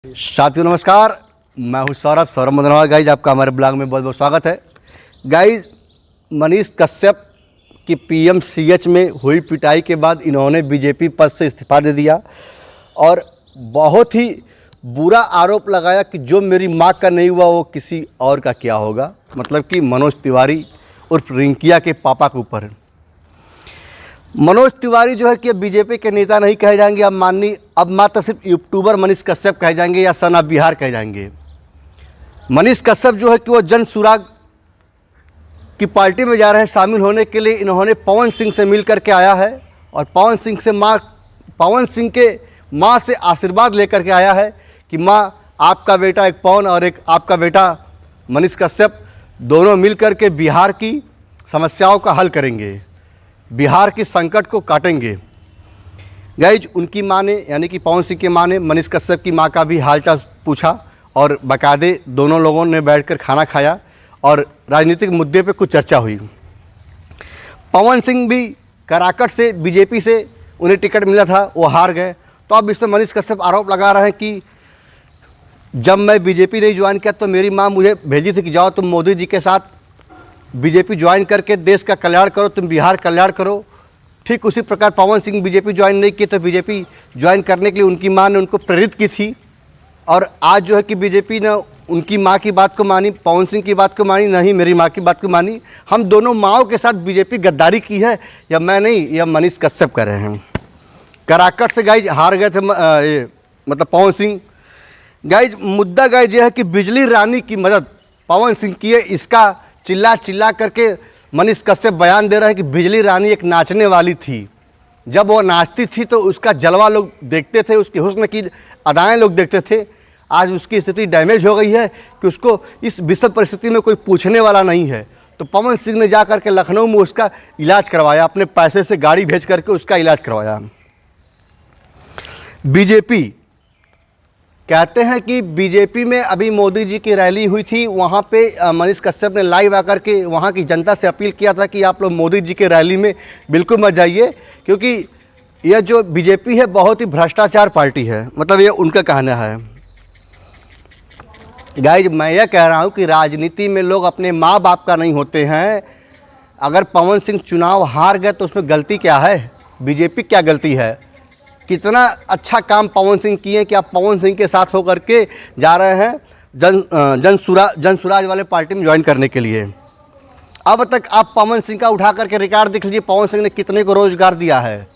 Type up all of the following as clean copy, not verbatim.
साथियों नमस्कार, मैं हूं सौरभ मदनवाल। गाइज आपका हमारे ब्लॉग में बहुत बहुत स्वागत है। गाइज मनीष कश्यप की पीएमसीएच में हुई पिटाई के बाद इन्होंने बीजेपी पद से इस्तीफा दे दिया और बहुत ही बुरा आरोप लगाया कि जो मेरी माँ का नहीं हुआ वो किसी और का क्या होगा। मतलब कि मनोज तिवारी उर्फ रिंकिया के पापा के ऊपर। मनोज तिवारी जो है कि बीजेपी के नेता नहीं कहे जाएंगे, अब मात्र सिर्फ यूट्यूबर मनीष कश्यप कहे जाएंगे या सन ऑफ बिहार कहे जाएंगे। मनीष कश्यप जो है कि वो जन सुराग की पार्टी में जा रहे हैं शामिल होने के लिए। इन्होंने पवन सिंह से मिल करके आया है और पवन सिंह के माँ से आशीर्वाद लेकर के आया है कि माँ आपका बेटा एक पवन और एक आपका बेटा मनीष कश्यप दोनों मिल करके बिहार की समस्याओं का हल करेंगे, बिहार के संकट को काटेंगे। गाइज उनकी माँ ने यानी कि पवन सिंह की माँ ने मनीष कश्यप की माँ का भी हालचाल पूछा और बाकायदे दोनों लोगों ने बैठकर खाना खाया और राजनीतिक मुद्दे पे कुछ चर्चा हुई। पवन सिंह भी कराकट से बीजेपी से उन्हें टिकट मिला था, वो हार गए। तो अब इसमें मनीष कश्यप आरोप लगा रहे हैं कि जब मैं बीजेपी नहीं ज्वाइन किया तो मेरी माँ मुझे भेजी थी कि जाओ तुम मोदी जी के साथ बीजेपी ज्वाइन करके देश का कल्याण करो, तुम बिहार कल्याण करो। ठीक उसी प्रकार पवन सिंह बीजेपी ज्वाइन नहीं किए तो बीजेपी ज्वाइन करने के लिए उनकी मां ने उनको प्रेरित की थी और आज जो है कि बीजेपी ने उनकी मां की बात को मानी, पवन सिंह की बात को मानी, नहीं मेरी मां की बात को मानी। हम दोनों माओं के साथ बीजेपी गद्दारी की है, या मैं नहीं, या मनीष कश्यप कर रहे हैं। कराकट से गाइज हार गए थे मतलब पवन सिंह। गाइज मुद्दा गाइज यह है कि बिजली रानी की मदद पवन सिंह की है। इसका चिल्ला करके मनीष कश्यप बयान दे रहे हैं कि बिजली रानी एक नाचने वाली थी। जब वो नाचती थी तो उसका जलवा लोग देखते थे, उसकी हुस्न की अदाएं लोग देखते थे। आज उसकी स्थिति डैमेज हो गई है कि उसको इस विषम परिस्थिति में कोई पूछने वाला नहीं है। तो पवन सिंह ने जा करके लखनऊ में उसका इलाज करवाया, अपने पैसे से गाड़ी भेज करके उसका इलाज करवाया। बीजेपी कहते हैं कि बीजेपी में अभी मोदी जी की रैली हुई थी, वहाँ पे मनीष कश्यप ने लाइव आकर के वहाँ की जनता से अपील किया था कि आप लोग मोदी जी की रैली में बिल्कुल मत जाइए, क्योंकि यह जो बीजेपी है बहुत ही भ्रष्टाचार पार्टी है। मतलब ये उनका कहना है। गाइज मैं यह कह रहा हूँ कि राजनीति में लोग अपने माँ बाप का नहीं होते हैं। अगर पवन सिंह चुनाव हार गए तो उसमें गलती क्या है? बीजेपी क्या गलती है? कितना अच्छा काम पवन सिंह किए कि आप पवन सिंह के साथ होकर के जा रहे हैं जन सुराज वाले पार्टी में ज्वाइन करने के लिए। अब तक आप पवन सिंह का उठा करके रिकॉर्ड देख लीजिए, पवन सिंह ने कितने को रोजगार दिया है।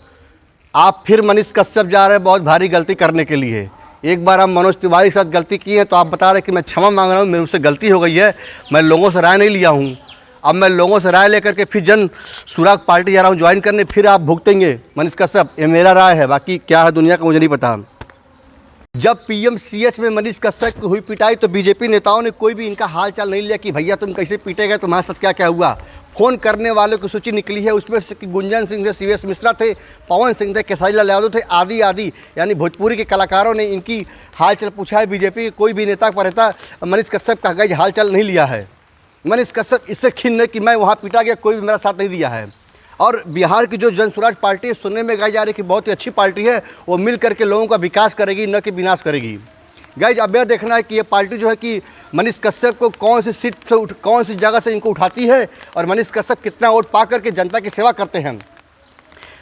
आप फिर मनीष कश्यप जा रहे हैं बहुत भारी गलती करने के लिए। एक बार आप मनोज तिवारी के साथ गलती की है तो आप बता रहे कि मैं क्षमा मांग रहा हूँ, मेरे से गलती हो गई है, मैं लोगों से राय नहीं लिया हूँ। अब मैं लोगों से राय लेकर के फिर जन सुराग पार्टी जा रहा हूँ ज्वाइन करने, फिर आप भुगतेंगे मनीष कश्यप। ये मेरा राय है, बाकी क्या है दुनिया का मुझे नहीं पता। जब पीएमसीएच में मनीष कश्यप की हुई पिटाई तो बीजेपी नेताओं ने कोई भी इनका हाल चाल नहीं लिया कि भैया तुम कैसे पीटे गए, तुम्हारे साथ क्या क्या हुआ। फ़ोन करने वालों की सूची निकली है, उसमें से गुंजन सिंह थे, सीएस मिश्रा थे, पवन सिंह थे, केसारी लाल यादव थे, आदि यानी भोजपुरी के कलाकारों ने इनकी हाल चाल पूछा है। बीजेपी के कोई भी नेता पर नेता मनीष कश्यप का गैज हाल चाल नहीं लिया है। मनीष कश्यप इससे खिन्न है कि मैं वहाँ पिटा गया, कोई भी मेरा साथ नहीं दिया है। और बिहार की जो जन सुराज पार्टी है, सुनने में गाई जा रही है कि बहुत ही अच्छी पार्टी है, वो मिल करके लोगों का विकास करेगी, न कि विनाश करेगी। गाइज अब यह देखना है कि ये पार्टी जो है कि मनीष कश्यप को कौन सी सीट से कौन सी जगह से इनको उठाती है और मनीष कश्यप कितना वोट पा करके जनता की सेवा करते हैं।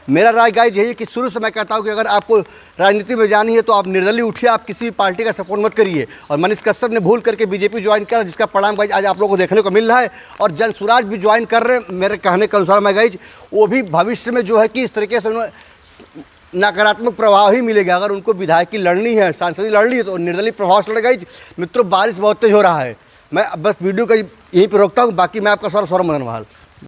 मेरा राय गाइज यही है कि शुरू से मैं कहता हूँ कि अगर आपको राजनीति में जानी है तो आप निर्दलीय उठिए, आप किसी भी पार्टी का सपोर्ट मत करिए। और मनीष कश्यप ने भूल करके बीजेपी ज्वाइन किया, जिसका परिणाम गाइज आज आप लोगों को देखने को मिल रहा है। और जन सुराज भी ज्वाइन कर रहे हैं मेरे कहने के अनुसार। मैं गाइज वो भी भविष्य में जो है कि इस तरीके से नकारात्मक प्रभाव ही मिलेगा। अगर उनको विधायकी लड़नी है, सांसदी लड़नी है तो निर्दलीय प्रभाव से लड़ेगा। मित्रों बारिश बहुत तेज हो रहा है, मैं बस वीडियो का यहीं पर रोकता हूँ। बाकी मैं आपका सौरभ मदनवाल।